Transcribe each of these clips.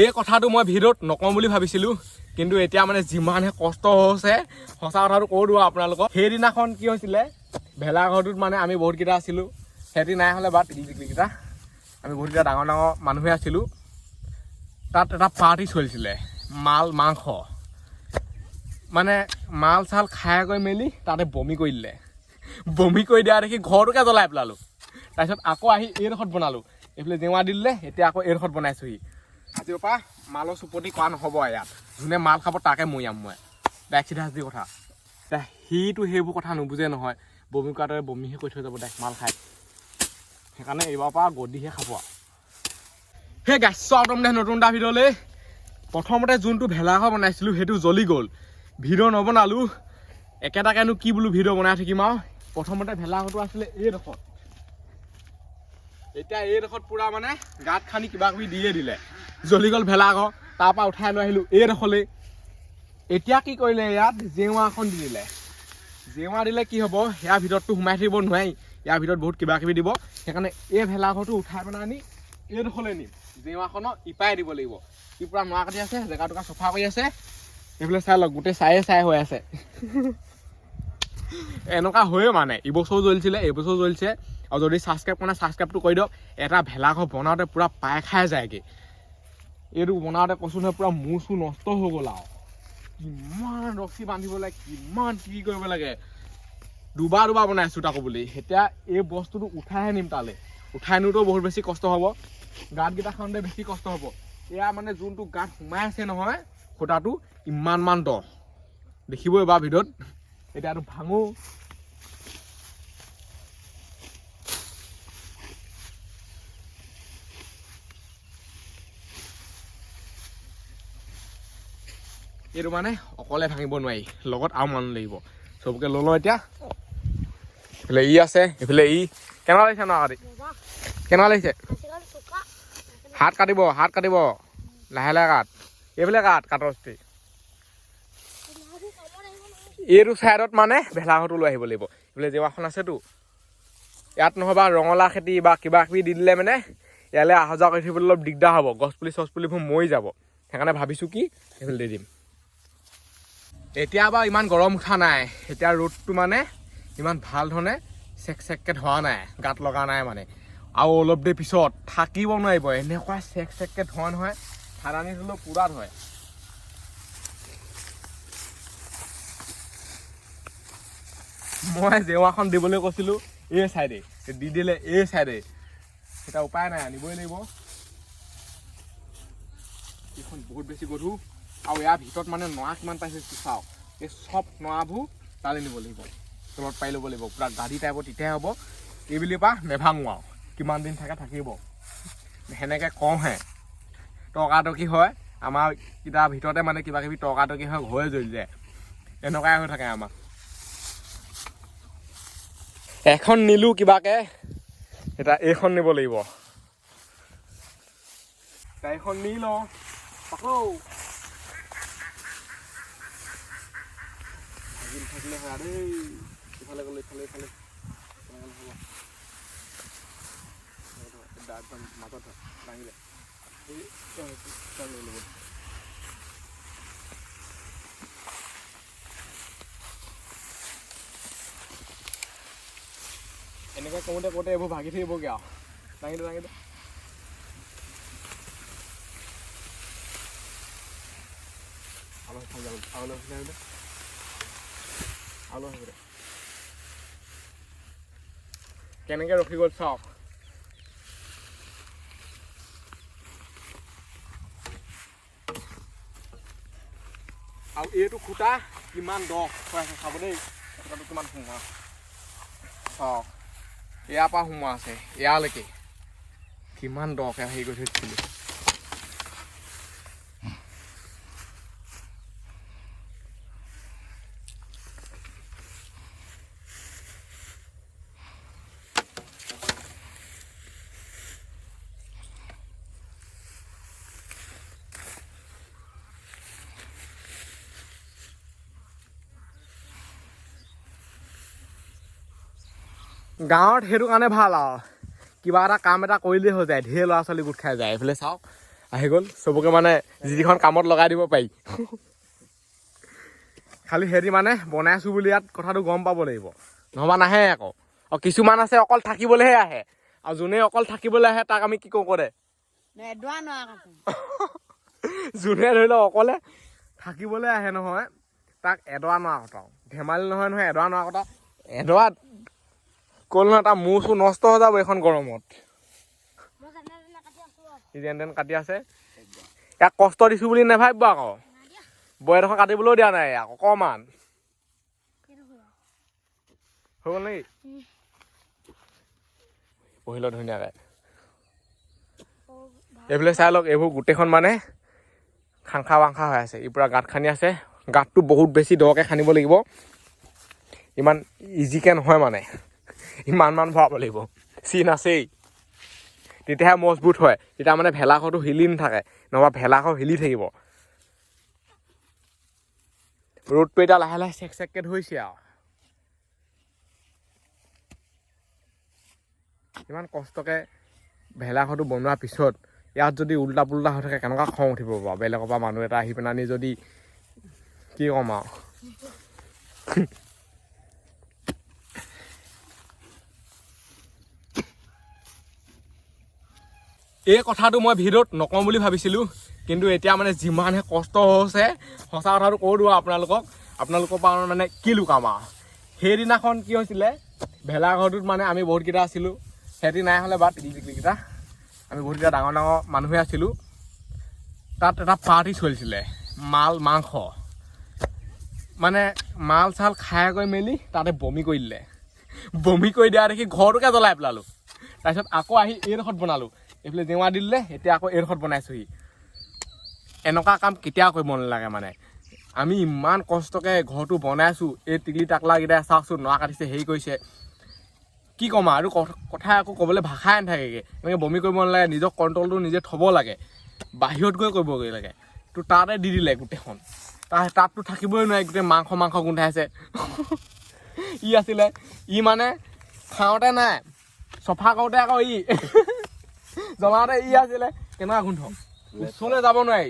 এই কথাটো মই ভিডিঅ'ত নকওঁ বুলি ভাবিছিলোঁ, কিন্তু এতিয়া মানে যিমানহে কষ্ট হৈছে সঁচা কথাটো কৈ দিওঁ আপোনালোকক। সেইদিনাখন কি হৈছিলে, ভেলাঘৰটোত মানে আমি বহুতকেইটা আছিলোঁ, সিহঁতি নাই হ'লে বা টিকলিকেইটা আমি বহুতকেইটা ডাঙৰ ডাঙৰ মানুহে আছিলোঁ। তাত এটা পাৰ্টি চলিছিলে, মাংস মানে মাল চাল খাই কৰি মেলি তাতে বমি কৰি দিলে। বমি কৰি দিয়া দেখি ঘৰটোকে জ্বলাই পেলালোঁ। তাৰপিছত আকৌ আহি এইডোখৰত বনালোঁ, এইফালে জেওৰা দি দিলে, এতিয়া আকৌ এইডোখৰত বনাইছোঁহি। আজিৰ পৰা মালৰ চুপতি কৰা নহ'ব ইয়াত, যোনে মাল খাব তাকে মৰিয়াম মই, ডাইৰেক্ট চিধা চিধি কথা। এতিয়া সিটো সেইবোৰ কথা নুবুজে নহয়, বমি কৰাটোৱে বমিহে কৰি থৈ যাব ডাইৰেক্ট মাল খাই। সেইকাৰণে এইবাৰ পৰা গদিহে খাব। সেই গাছ একদম দে নতুন এটা ভিডিঅ'লৈ। প্ৰথমতে যোনটো ভেলাঘৰ বনাইছিলোঁ সেইটো জ্বলি গ'ল, ভিডিঅ' নবনালোঁ। একেটাকেনো কি বোলো ভিডিঅ' বনাই থাকিম আৰু। প্ৰথমতে ভেলাঘৰটো আছিলে এইডোখৰত, এতিয়া এইডোখৰত পুৰা মানে গাঁত খান্দি কিবা কিবি দিয়ে দিলে, জ্বলি গ'ল ভেলাঘৰ। তাৰপৰা উঠাই লৈ আহিলোঁ এইডোখৰলৈ। এতিয়া কি কৰিলে, ইয়াত জেওৰা এখন দি দিলে। জেওৰা দিলে কি হ'ব, ইয়াৰ ভিতৰততো সোমাই থাকিব নোৱাৰি, ইয়াৰ ভিতৰত বহুত কিবা কিবি দিব। সেইকাৰণে এই ভেলাঘৰটো উঠাই পেলাই আনি এইডোখৰলৈ নিম, জেওৰাখনৰ ইপাই দিব লাগিব। ই পুৰা নৰা কাটি আছে, জেগা টুকা চফা কৰি আছে। এইফালে চাই লওক, গোটেই চাই হৈ আছে। এনেকুৱা হয়ে মানে, এইবছৰো জ্বলিছিলে, এইবছৰো জ্বলিছে। আৰু যদি ছাবস্ক্ৰাইব কৰা নাই ছাবস্ক্ৰাইবটো কৰি দিয়ক। এটা ভেলাঘৰ বনাওঁতে পুৰা পাই খাই যায়গৈ। এইটো বনাওঁতে কৈছোঁ নহয়, পুৰা মূৰ চুৰ নষ্ট হৈ গ'ল আৰু। কিমান ৰছী বান্ধিব লাগে, কিমান কি কৰিব লাগে। দুবাৰ বনাইছোঁ তাকো বুলি। এতিয়া এই বস্তুটো উঠাইহে নিম তালৈ, উঠাই নিওঁতেও বহুত বেছি কষ্ট হ'ব, গাঁতকেইটা খাওঁতে বেছি কষ্ট হ'ব। এয়া মানে যোনটো গাঁত সোমাই আছে নহয়, খুটাটো ইমানমান দ, দেখিবই বা ভিডিঅ'ত। এতিয়া এইটো ভাঙো। এইটো মানে অকলে ভাঙিব নোৱাৰি, লগত আৰু মানুহ লাগিব। চবকে লৈ লওঁ এতিয়া। এইফালে ই আছে, এইফালে ই। কেনেকুৱা লাগিছে ন কাটি, কেনেকুৱা লাগিছে? হাত কাটিব লাহে লাহে কাট। এইফালে কাটৰ ষ্টি। এইটো ছাইডত মানে ভেলাঘৰটো লৈ আহিব লাগিব। এইফালে জেওৰাখন আছেতো, ইয়াত নহ'বা ৰঙালাও খেতি বা কিবা কিবি দি দিলে মানে ইয়ালৈ অহা যোৱা কৰি থাকিবলৈ অলপ দিগদাৰ হ'ব, গছপুলি চছপুলিবোৰ মৰি যাব। সেইকাৰণে ভাবিছোঁ কি এইফালে দি দিম। এতিয়া বাৰু ইমান গৰম উঠা নাই, এতিয়া ৰ'দটো মানে ইমান ভাল ধৰণে চেককৈ ধৰা নাই, গাত লগা নাই মানে। আৰু অলপ দেৰি পিছত থাকিব নোৱাৰিব, এনেকুৱা চেককৈ ধোৱা নহয়, ঠাণ্ডা দিলেও পুৰা ধৰে। মই জেওৰাখন দিবলৈ কৈছিলোঁ এই চাইডে, দি দিলে এই চাইডে। এতিয়া উপায় নাই, আনিবই লাগিব। এইখন বহুত বেছি গধুৰ, আৰু ইয়াৰ ভিতৰত মানে নৰা কিমান পাইছে চাওক। এই চব নৰাবোৰ তালৈ নিব লাগিব, তলত পাৰি ল'ব লাগিব, পুৰা গাড়ী টাইপত, তেতিয়াহে হ'ব। এইবুলিৰ পৰা নেভাঙো আৰু, কিমান দিন থাকে থাকিব। সেনেকৈ কওঁহে, তৰ্কাতৰ্কি হয় আমাৰ কিতাৰ ভিতৰতে, মানে কিবা কিবি তৰ্কাতৰ্কি হয়, ঘৰে জ্বলি যায়। এনেকুৱাই হৈ থাকে আমাৰ। এখন নিলোঁ কিবাকে, এতিয়া এইখন নিব লাগিব। এইখন নি লওঁ আকৌ থাকিলে হয় দেই। ইফালে গ'লে ইফালে মাজত দাঙিলে এনেকৈ কৰোঁতে এইবোৰ ভাগি থাকিবগৈ আৰু। দাঙি দে কেনেকৈ ৰখি গ'ল চাওক। আৰু এইটো খুটা কিমান দ হৈ আছে চাব দেই, খুটাটো কিমান সোমোৱা চাওক। ইয়াৰ পৰা সোমোৱা আছে ইয়ালৈকে, কিমান দকৈ হেৰি কৰি থৈছিলোঁ। গাঁৱত সেইটো কাৰণে ভাল আৰু, কিবা এটা কাম এটা কৰিলেই হৈ যায়, ঢেৰ ল'ৰা ছোৱালী গোট খাই যায়। এইফালে চাওক আহি গ'ল চবকে মানে যিখন কামত লগাই দিব পাৰি খালি হেৰি মানে বনাইছোঁ বুলি ইয়াত কথাটো গম পাব লাগিব নহবা নাহে আকৌ আৰু কিছুমান আছে অকল থাকিবলৈহে আহে আৰু যোনে অকল থাকিবলৈ আহে তাক আমি কি কওঁ কৰে যোনে ধৰি লওক অকলে থাকিবলৈ আহে নহয় তাক এডৰা নোৱা কটাও ধেমালি নহয় নহয় এডৰা নোৱা কটা এডৰাত ক'ল নহয় তাৰ মূৰ চুৰ নষ্ট হৈ যাব এইখন গৰমত যেন তেন কাটি আছে ইয়াক কষ্ট দিছোঁ বুলি নেভাবিব আকৌ বৈডোখৰ কাটিবলৈও দিয়া নাই আকৌ অকণমান হৈ গ'ল নেকি পঢ়িলে ধুনীয়াকৈ এইফালে চাই লওক এইবোৰ গোটেইখন মানে খাংখা বাংখা হৈ আছে ই পূৰা গাঁত খান্দি আছে গাঁতটো বহুত বেছি দকৈ খান্দিব লাগিব ইমান ইজিকৈ নহয় মানে ইমান ভৰাব লাগিব চিন আছেই তেতিয়াহে মজবুত হয় তেতিয়া মানে ভেলাঘৰটো হিলি নাথাকে নহবা ভেলাঘৰ হিলি থাকিব ৰ'দটো এতিয়া লাহে লাহে চেক চেককৈ ধৰিছে আৰু ইমান কষ্টকৈ ভেলাঘৰটো বনোৱাৰ পিছত ইয়াত যদি উল্টা পুল্টা হৈ থাকে কেনেকুৱা খং উঠিব বাৰু বেলেগৰ পৰা মানুহ এটা আহি পেলানি যদি কি ক'ম আৰু এই কথাটো মই ভিডিঅ'ত নকওঁ বুলি ভাবিছিলোঁ কিন্তু এতিয়া মানে যিমানহে কষ্ট হৈছে সঁচা কথাটো কৈ দিওঁ আপোনালোকৰ পৰা মানে কি লুকাম আৰু সেইদিনাখন কি হৈছিলে ভেলাঘৰটোত মানে আমি বহুতকেইটা আছিলোঁ সিহঁতি নাই হ'লে বাট টিকলিকেইটা আমি বহুতকেইটা ডাঙৰ ডাঙৰ মানুহে আছিলোঁ তাত এটা পাৰ্টি চলিছিলে মাংস মানে মাল চাল খাই গৈ মেলি তাতে বমি কৰি দিলে বমি কৰি দিয়া দেখি ঘৰটোকে জ্বলাই পেলালোঁ তাৰপিছত আকৌ আহি এইডোখৰত বনালোঁ এইফালে জেওৰা দি দিলে এতিয়া আকৌ এইডোখৰত বনাইছোঁহি এনেকুৱা কাম কেতিয়াও কৰিব নালাগে মানে আমি ইমান কষ্টকৈ ঘৰটো বনাইছোঁ এই টিকলি টাকলাকেইটাই চাওকচোন নৰা কাটিছে হেৰি কৰিছে কি ক'ম আৰু কথা আকৌ ক'বলৈ ভাষাই নাথাকেগৈ এনেকৈ বমি কৰিব নালাগে নিজৰ কণ্ট্ৰলটো নিজে থ'ব লাগে বাহিৰত গৈ কৰিবগৈ লাগে তো তাতে দি দিলে গোটেইখন তাততো থাকিবই নোৱাৰে গোটেই মাংস গোন্ধাইছে ই আছিলে ই মানে খাওঁতে নাই চফা কৰোঁতে আকৌ ই জ্বলাওঁতে ই আছিলে কেনেকুৱা গোন্ধ ওচৰলৈ যাব নোৱাৰি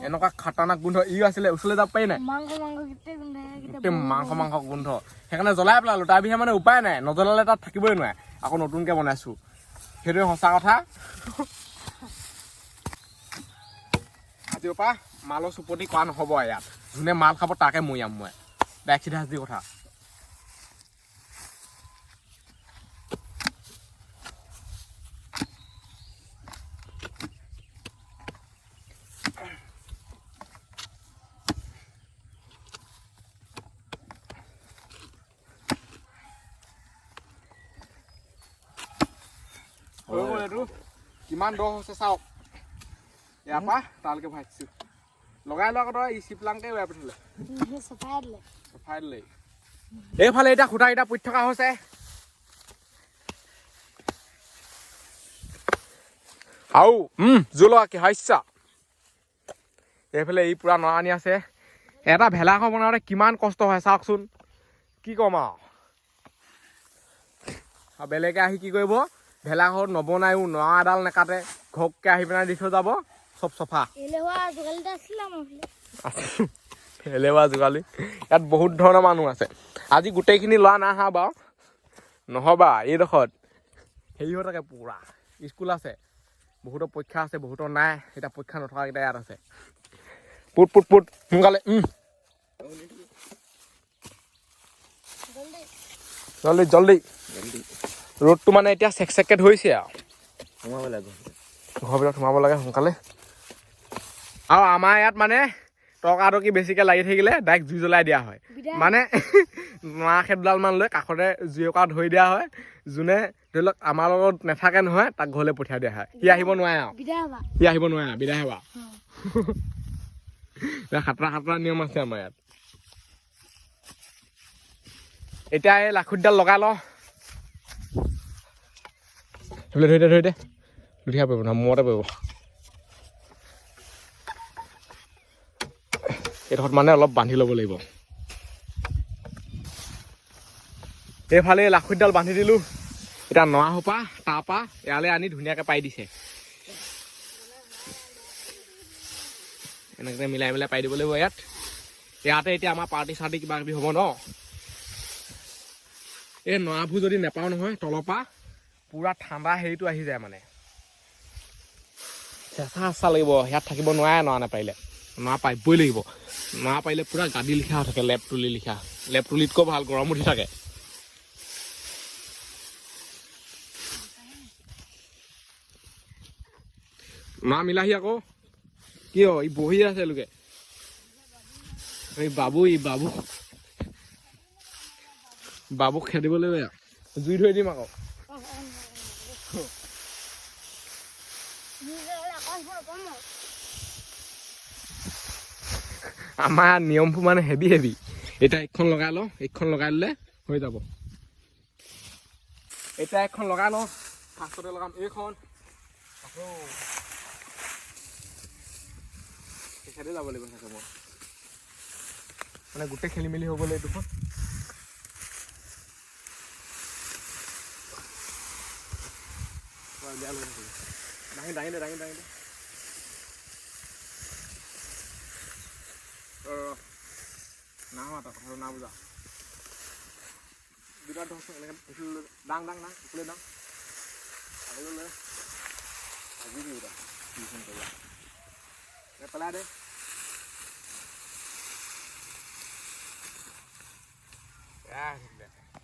এনেকুৱা খাটাৰনাক গোন্ধ ই আছিলে ওচৰলৈ যাব পাৰি নাই গোটেই মাংস গোন্ধ সেইকাৰণে জ্বলাই পেলালোঁ তাৰ বিহে মানে উপায় নাই নজ্বলালে তাত থাকিবই নোৱাৰে আকৌ নতুনকৈ বনাইছোঁ সেইটোৱে সঁচা কথা আজিৰ পৰা মালৰ চুপতি কৰা নহ'ব ইয়াত যোনে মাল খাব তাকে মৰিয়াম মই ডাইৰেক্ট চিধা চিধি কথা কিমান দ হৈছে চাওক ইয়াৰ পৰা তালৈকে ভাজিছোঁ লগাই লোৱা কথা ই চিপলাংকে ওলাই পঠিয়ালে চফাই দিলে এইফালে এতিয়া খুঁটাকেইটা পুতি থকা হৈছে আৰু জোলোৱা কি হাস্যা এইফালে ই পূৰা নৰা আনি আছে এটা ভেলাঘৰ বনাওঁতে কিমান কষ্ট হয় চাওকচোন কি ক'ম আৰু বেলেগে আহি কি কৰিব ভেলাঘৰ নবনায়ো নৰা এডাল নেকাটে ঘৰকৈ আহি পেলাই দি থৈ যাব চব চফা এলেৱা যোগালী ইয়াত বহুত ধৰণৰ মানুহ আছে আজি গোটেইখিনি লোৱা নাই আহা বাৰু নহ'বা এইডোখৰত হেৰি হৈ থাকে পূৰা স্কুল আছে বহুতৰ পৰীক্ষা আছে বহুতৰ নাই এতিয়া পৰীক্ষা নথকাকেইটা ইয়াত আছে পুট সোনকালে জল্দি ৰ'দটো মানে এতিয়া চেক চেককৈ ধৰিছে আৰু সোমাব লাগে ঘৰৰ ভিতৰত সোমাব লাগে সোনকালে আৰু আমাৰ ইয়াত মানে তৰ্কাতৰ্কি বেছিকৈ লাগি থাকিলে ডাইৰেক্ট জুই জ্বলাই দিয়া হয় মানে নৰা খেতডালমান লৈ কাষতে জুই অঁকা ধৰি দিয়া হয় যোনে ধৰি লওক আমাৰ লগত নাথাকে নহয় তাক ঘৰলৈ পঠিয়াই দিয়া হয় সি আহিব নোৱাৰে আৰু বিদায় হ'বা সাতটা নিয়ম আছে আমাৰ ইয়াত এতিয়া এই লাখুটিডাল লগাই লওঁ ধৰি দে লুঠিয়া পৰিব নহয় মূৰতে পৰিব এইডোখৰত মানে অলপ বান্ধি ল'ব লাগিব এইফালে লাখুটিডাল বান্ধি দিলোঁ এতিয়া নৰা সোপা তাৰপৰা ইয়ালৈ আনি ধুনীয়াকৈ পাৰি দিছে এনেকৈ মিলাই পাই দিব লাগিব ইয়াতে এতিয়া আমাৰ পাৰ্টি চাৰ্টি কিবা কিবি হ'ব ন এই নৰাবোৰ যদি নেপাওঁ নহয় তলৰ পৰা পুৰা ঠাণ্ডা হেৰিটো আহি যায় মানে চেঁচা লাগিব ইয়াত থাকিব নোৱাৰে নৰা নাপাৰিলে নৰা পাৰিবই লাগিব নৰা পাৰিলে পুৰা গাদী লিখা হৈ থাকে লেপ তুলিতকৈ ভাল গৰম উঠি থাকে নৰা মিলাহি আকৌ কিয় ই বহি আছে লোকে বাবুক খেদিব লাগিব জুই ধৰি দিম আকৌ আমাৰ নিয়মবোৰ মানে হেভি এতিয়া এইখন লগাই লওঁ এইখন লগাই দিলে হৈ যাব এতিয়া এখন লগাই লওঁ ফাৰ্ষ্টতে লগাম এইখন আকৌ সেইখানে যাব লাগিব চাগে মই মানে গোটেই খেলি মেলি হৈ গ'লে এইটোখন দাঙি দে না মাতা কথাটো না বুজা দুটা ধৰচোন এনেকৈ দাং উপলে দাং আগলৈ লৈ আজি দুটা টিউশ্যন কৰিবা পেলাই দে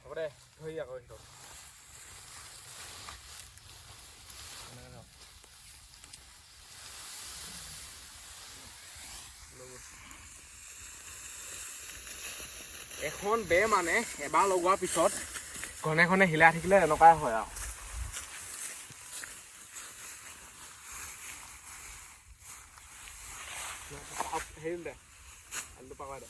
হ'ব দে ধৰি আকৌ সেইটো এখন বে মানে এবাৰ লগোৱাৰ পিছত ঘনে হিলাই থাকিলে এনেকুৱাই হয় আৰু হেৰি দে আলুটো পাকাই দে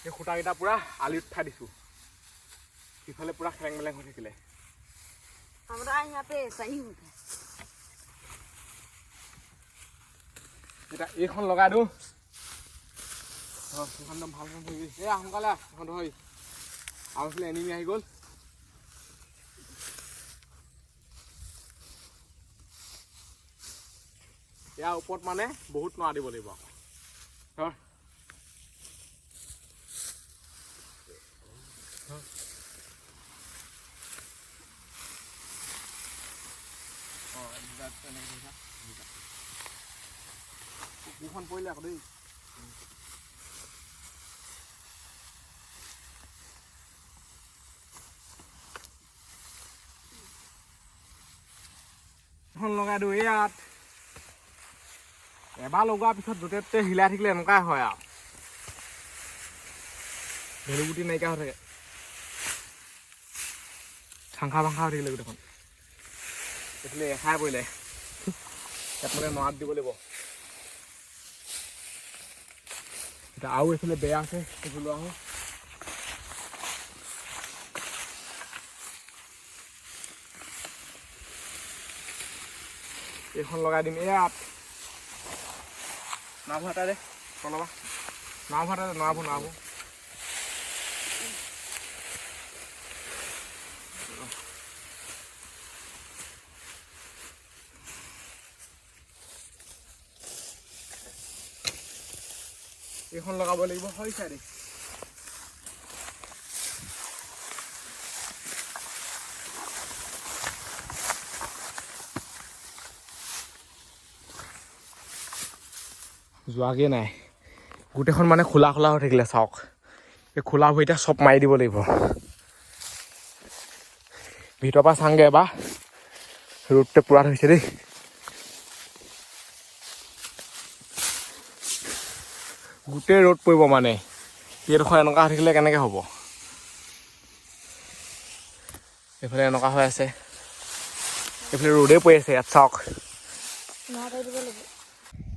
এই খুঁটাকেইটা পুৰা আলিত উঠাই দিছোঁ ইফালে পুৰা খেৰেং মেলেং হৈ থাকিলে এতিয়া এইখন লগাই দিওঁ সেইখন ভাল কাম কৰিবি সোনকালে এখন ধৰি আৰু আছিলে এনিমি আহি গ'ল ইয়াৰ ওপৰত মানে বহুত নৰা দিব লাগিব ধৰ দুখন পৰিলে আকৌ দেই এখন লগাই দিওঁ ইয়াত এবাৰ লগোৱাৰ পিছত য'তে ত'তে হিলাই থাকিলে এনেকুৱাই হয় আৰু ভেলুগুটি নাইকিয়া হৈ থাকে চাংখা ভাংখা হৈ থাকিলে গোটেইখন এইফালে এখাই পৰিলে ইয়াত মানে নৰাত দিব লাগিব এতিয়া আৰু এইফালে বেয়া আছে সেইটো লোৱা আহোঁ এইখন লগাই দিম ইয়াত নাভো এটা দে তলবা নাভো এটা দে নাভো এইখন লগাব লাগিব হয় চাইডে যোৱাগে নাই গোটেইখন মানে খোলা হৈ থাকিলে চাওক এই খোলা হৈ এতিয়া চব মাৰি দিব লাগিব ভিতৰৰ পৰা চাংগে এবাৰ ৰ'দটো পুৰা ধৰিছে দেই গোটেই ৰ'দ পৰিব মানে এইডোখৰ এনেকুৱা হৈ থাকিলে কেনেকৈ হ'ব এইফালে এনেকুৱা হৈ আছে এইফালে ৰ'দেই পৰি আছে ইয়াত চাওক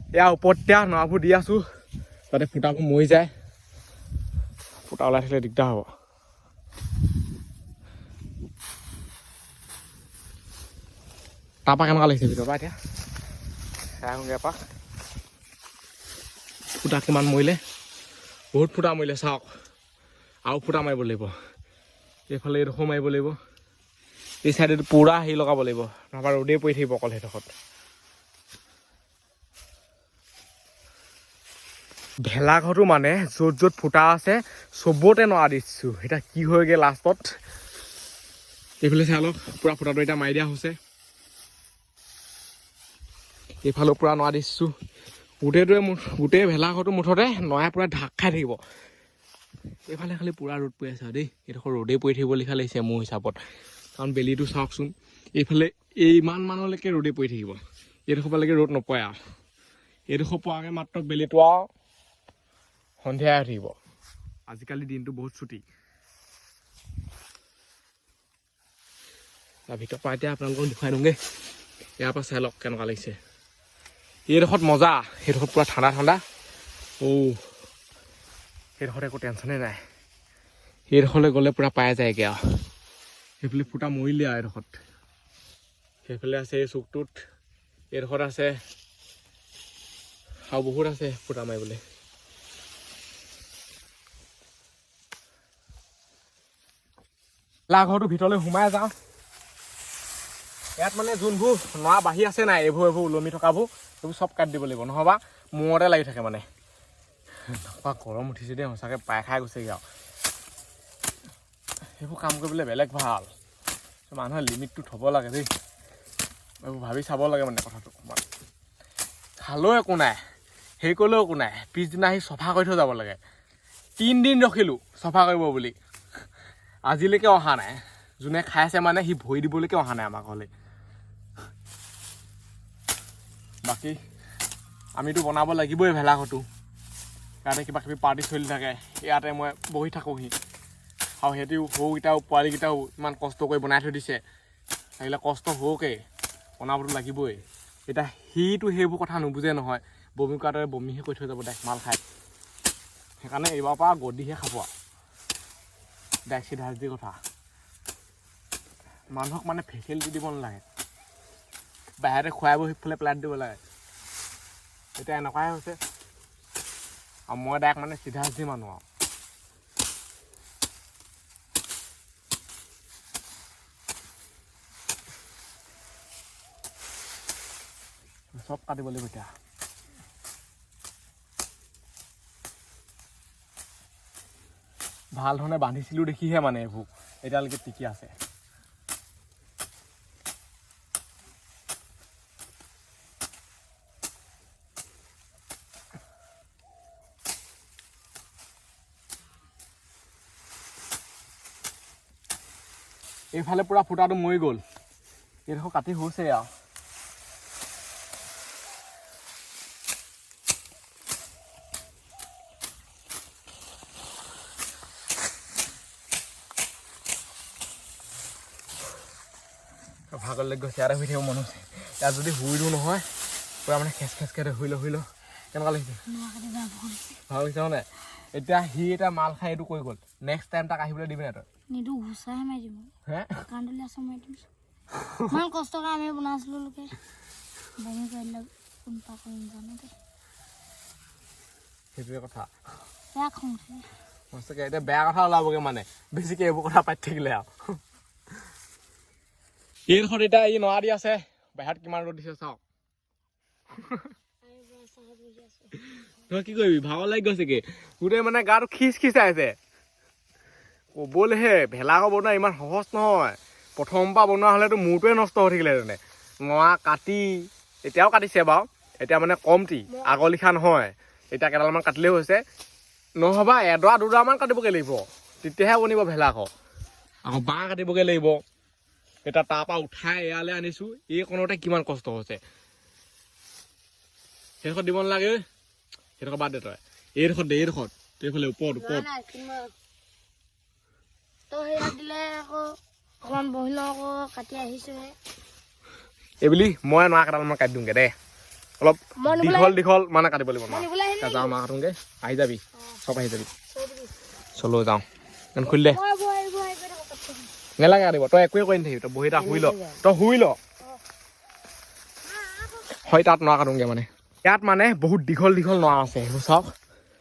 ইয়াৰ ওপৰত এতিয়া নৰাবোৰ দি আছোঁ যাতে ফুটাবোৰ মৰি যায় ফুটা ওলাই থাকিলে দিগদাৰ হ'ব তাৰপৰা কেনেকুৱা লাগিছে ভিতৰৰ পৰা এতিয়া চাই আহোঁগৈ এপাক ফুটা কিমান মৰিলে বহুত ফুটা মাৰিলে চাওক আৰু ফুটা মাৰিব লাগিব এইফালে এইডোখৰ মাৰিব লাগিব এই চাইডে পুৰা হেৰি লগাব লাগিব নহবা ৰ'দেই পৰি থাকিব অকল সেইডোখৰত ভেলাঘৰটো মানে য'ত য'ত ফুটা আছে চবতে নৰা দিছোঁ এতিয়া কি হয়গৈ লাষ্টত এইফালে চাই লওক পুৰা ফুটাটো এতিয়া মাৰি দিয়া হৈছে এইফালেও পুৰা নৰা দিছোঁ গোটেই ভেলাঘৰটো মুঠতে নৰাই পুৰা ঢাক খাই থাকিব এইফালে খালি পুৰা ৰ'দ পৰি আছে দেই এইডোখৰ ৰ'দেই পৰি থাকিব লিখা লাগিছে মোৰ হিচাপত কাৰণ বেলিটো চাওকচোন এইফালে ইমান মানলৈকে ৰ'দেই পৰি থাকিব এইডোখৰ পালৈকে ৰ'দ নপৰে আৰু এইডোখৰ পোৱাকৈ মাত্ৰ বেলিটো আৰু সন্ধিয়াই হৈ থাকিব আজিকালি দিনটো বহুত ছুটি তাৰ ভিতৰৰ পৰা এতিয়া আপোনালোকক দেখুৱাই দিওঁগৈ ইয়াৰ পৰা চাই লওক কেনেকুৱা লাগিছে এইডোখৰত মজা সেইডোখৰত পুৰা ঠাণ্ডা ঠাণ্ডা সেইডোখৰত একো টেনশ্যনেই নাই সেইডোখৰলৈ গ'লে পুৰা পাই যায়গৈ আৰু সেইফালে ফুটা মৰিলে আৰু এইডোখৰত সেইফালে আছে এই চুকটোত এইডোখৰত আছে আৰু বহুত আছে ফুটা মাৰিবলৈ ভেলাঘৰটো ভিতৰলৈ সোমাই যাওঁ ইয়াত মানে যোনবোৰ নৰা বাঢ়ি আছে নাই এইবোৰ ওলমি থকাবোৰ এইবোৰ চব কাটি দিব লাগিব নহবা মূৰতে লাগি থাকে মানে গৰম উঠিছে দেই সঁচাকৈ পাই খাই গৈছেগৈ আৰু সেইবোৰ কাম কৰিবলৈ বেলেগ ভাল মানুহে লিমিটটো থ'ব লাগে দেই এইবোৰ ভাবি চাব লাগে মানে কথাটো অকণমান খালেও একো নাই হেৰি কৰিলেও একো নাই পিছদিনা আহি চফা কৰি থৈ যাব লাগে 3 দিন ৰখিলোঁ চফা কৰিব বুলি আজিলৈকে অহা নাই যোনে খাইছে মানে সি ভৰি দিবলৈকে অহা নাই আমাৰ ঘৰলৈ বাকী আমিতো বনাব লাগিবই ভেলাঘৰটো ইয়াতে কিবা কিবি পাৰ্টি চলি থাকে ইয়াতে মই বহি থাকোঁহি আৰু সিহঁতিও সৰুকেইটাও পোৱালিকেইটাও ইমান কষ্ট কৰি বনাই থৈ দিছে আহিলে কষ্ট হওকে বনাবতো লাগিবই এতিয়া সিটো সেইবোৰ কথা নুবুজে নহয় বমি কৰাটোৱে বমিহে কৰি থৈ যাব দেখ মাল খাই সেইকাৰণে এইবাৰ পৰা গদিহে খাব দেখ চিধা চিধি কথা মানুহক মানে ফেচিলিটি দিব নালাগে বাহিৰতে খুৱাই বহি সিফালে পেলাই দিব লাগে এতিয়া এনেকুৱাই হৈছে আৰু মই ডাইৰেক্ট মানে চিধা চিধি মানুহ আৰু চব কাটিব লাগিব এতিয়া ভাল ধৰণে বান্ধিছিলোঁ দেখিহে মানে এইবোৰ এতিয়ালৈকে টিকি আছে এইফালে পুৰা ফুটাটো মৰি গ'ল এইডোখৰ কাটি হৈছে আৰু ভাগৰ লাগি গৈছে ইয়াতে শুই থাকিব মন হৈছে ইয়াত যদি শুই দিওঁ নহয় পুৰা মানে খেচ খেচকৈ শুই ল কেনেকুৱা লাগিছে ভাল লাগিছে মানে এতিয়া সি এতিয়া মাল খাই এইটো কৰি গ'ল নেক্সট টাইম তাক আহিবলৈ দিবি নাই তই নিদু ঘুচাই মাৰি দিব হে কান্দুলি আছে মাৰি দিম ইমান কষ্ট কৰি আমি বনাইছিলোঁ লোকে বমি কৰিলে কোন পা কৰিম জানো দে সেইটোৱে কথা বেয়া খং উঠে সঁচাকৈ এতিয়া বেয়া কথা ওলাবগৈ মানে বেছিকৈ এইবোৰ কথা পাতি থাকিলে আৰু এইডোখৰত এতিয়া ই নৰা দি আছে বাহিৰত কিমান ৰ'দ দিছে চাওক তই কি কৰিবি ভাগৰ লাগি গৈছেগে গোটেই মানে গাটো খিচ খিচাই আছে ক'বলৈহে ভেলাঘৰ বনোৱা ইমান সহজ নহয় প্ৰথমৰ পৰা বনোৱা হ'লেতো মূৰটোৱে নষ্ট হৈ থাকিলেহেঁতেনে নৰা কাটি এতিয়াও কাটিছে বাৰু এতিয়া মানে কমটি আগৰ লিখা নহয় এতিয়া কেইডালমান কাটিলেও হৈছে নহ'বা এডৰা দুডৰামান কাটিবগৈ লাগিব তেতিয়াহে বনিব ভেলাঘৰ আকৌ বাঁহ কাটিবগৈ লাগিব এতিয়া তাৰপৰা উঠাই এয়ালৈ আনিছোঁ এই কণতে কিমান কষ্ট হৈছে সেইডোখৰত দিব নালাগে সেইডোখৰ বাদ দে তই এইডোখৰত দে এইডোখৰত এইফালে ওপৰত এইবুলি মই নৰা কেইডালমান কাটি দিওঁগৈ দে অলপ দীঘল মানে কাটিব লাগিব যাওঁ নৰা কাটোঁগৈ আহি যাবি চব আহি যাবি চলো যাওঁ খুলি দে নেলাগে কাটিব তই একোৱে কৰি নাথাকিবি তই বহি এটা শুই ল হয় তাত নৰা কাটোঁগৈ মানে ইয়াত মানে বহুত দীঘল নৰা আছে সেইবোৰ চাওক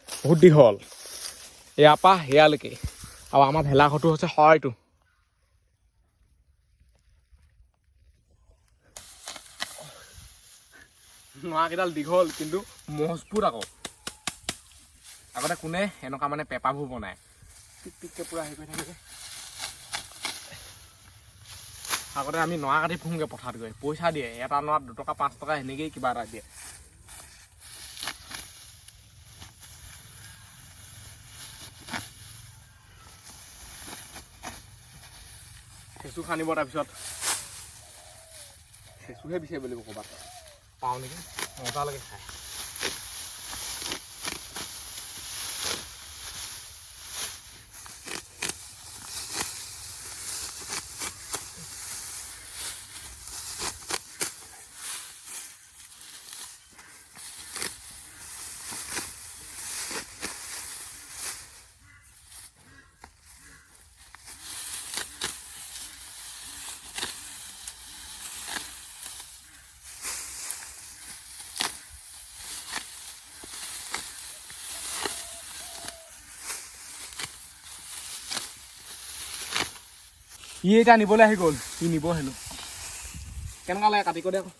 বহুত দীঘল ইয়াৰ পৰা সেয়ালৈকে আৰু আমাৰ ভেলাঘৰটো হৈছে হয়টো নৰাকেইডাল দীঘল কিন্তু মজবুত আকৌ আগতে কোনে এনেকুৱা মানে পেপাবোৰ বনায় টিক টিককৈ পূৰা হেৰি কৰি থাকে আগতে আমি নৰা কাটি ফুৰোঁগৈ পথাৰত গৈ পইচা দিয়ে এটা নৰাত 2 টকা 5 টকা সেনেকেই কিবা এটা দিয়ে চেচু খানিব তাৰপিছত চেচুহে বিচাৰিব লাগিব ক'ৰবাত পাওঁ নেকি মজা লাগে খাই ই এতিয়া নিবলৈ আহি গ'ল ই নিব হেনো কেনেকুৱা লাগে কাটি কৰি দে আকৌ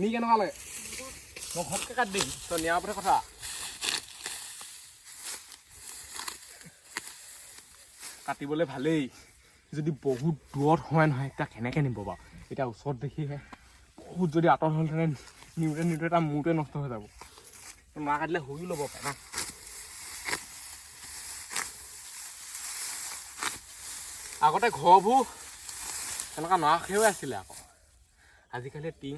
নি কেনেকুৱা লাগে মই ঘপকৈ কাটি দিম তই নিয়াৰ ওপৰতে কথা কাটিবলৈ ভালেই যদি বহুত দূৰত হয় নহয় এতিয়া কেনেকৈ নিব বাৰু এতিয়া ওচৰত দেখিহে বহুত যদি আঁতৰ হ'লহেঁতেন নিওঁতে তাৰ মূৰটোৱে নষ্ট হৈ যাব নৰা কাটিলে শুই ল'ব পাৰে না আগতে ঘৰবোৰ এনেকুৱা নৰাখেও আছিলে আকৌ আজিকালি টিং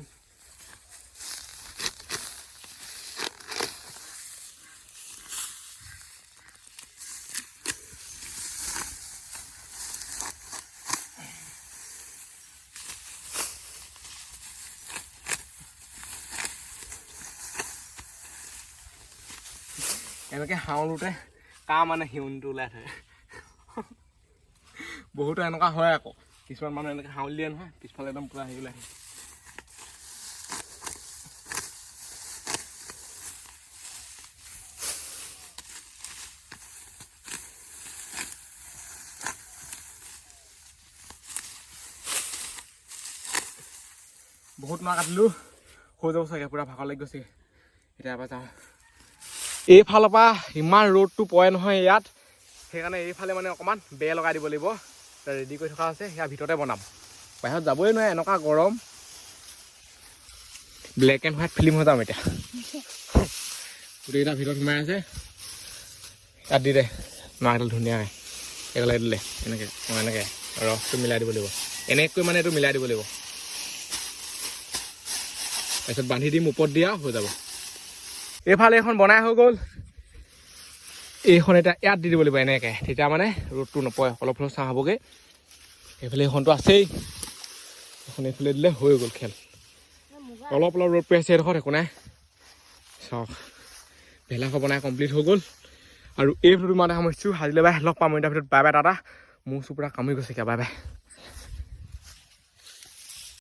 এনেকৈ হাওলোতে কা মানে হিউনটো ওলাই থাকে বহুতো এনেকুৱা হয় আকৌ কিছুমান মানুহ এনেকৈ হাউলি দিয়ে নহয় পিছফালে একদম পূৰা হেৰি ওলাই আহে বহুত নৰা কাটিলোঁ হৈ যাব চাগে পূৰা ভাগৰ লাগি গৈছে এতিয়া এবাৰ যাওঁ এইফালৰ পৰা ইমান ৰ'দটো পৰে নহয় ইয়াত সেইকাৰণে এইফালে মানে অকণমান বেৰ লগাই দিব লাগিব ৰেডি কৰি থকা আছে সেয়া ভিতৰতে বনাম বাহিৰত যাবই নোৱাৰে এনেকুৱা গৰম ব্লেক এণ্ড হোৱাইট ফিল্ম হৈ যাম এতিয়া গোটেইকেইটা ভিতৰত সোমাই আছে ইয়াত দি দে নৰাকেইডাল ধুনীয়াকৈ একেলগে দিলে এনেকৈ এনেকৈ ৰসটো মিলাই দিব লাগিব এনেকৈ মানে এইটো মিলাই দিব লাগিব তাৰপিছত বান্ধি দিম ওপৰত দিয়া হৈ যাব এইফালে এখন বনাই হৈ গ'ল এইখন এতিয়া ইয়াত দি দিব লাগিব এনেকৈ তেতিয়া মানে ৰ'দটো নপৰে অলপ অলপ ছাঁ হ'বগৈ এইফালে এইখনটো আছেই এখন এইফালে দিলে হৈ গ'ল খেল অলপ অলপ ৰ'দ পৰি আছে এইডোখৰত একো নাই চাওক ভেলাঘৰ বনাই কমপ্লিট হৈ গ'ল আৰু এই ভিডিঅ'টো মানে সামৰিছোঁ আজিলৈ বাই লগ পাম তাৰ ভিতৰত বাই বাই দাদা মোৰ চুপুৰা কামুৰি গৈছে বাই বাই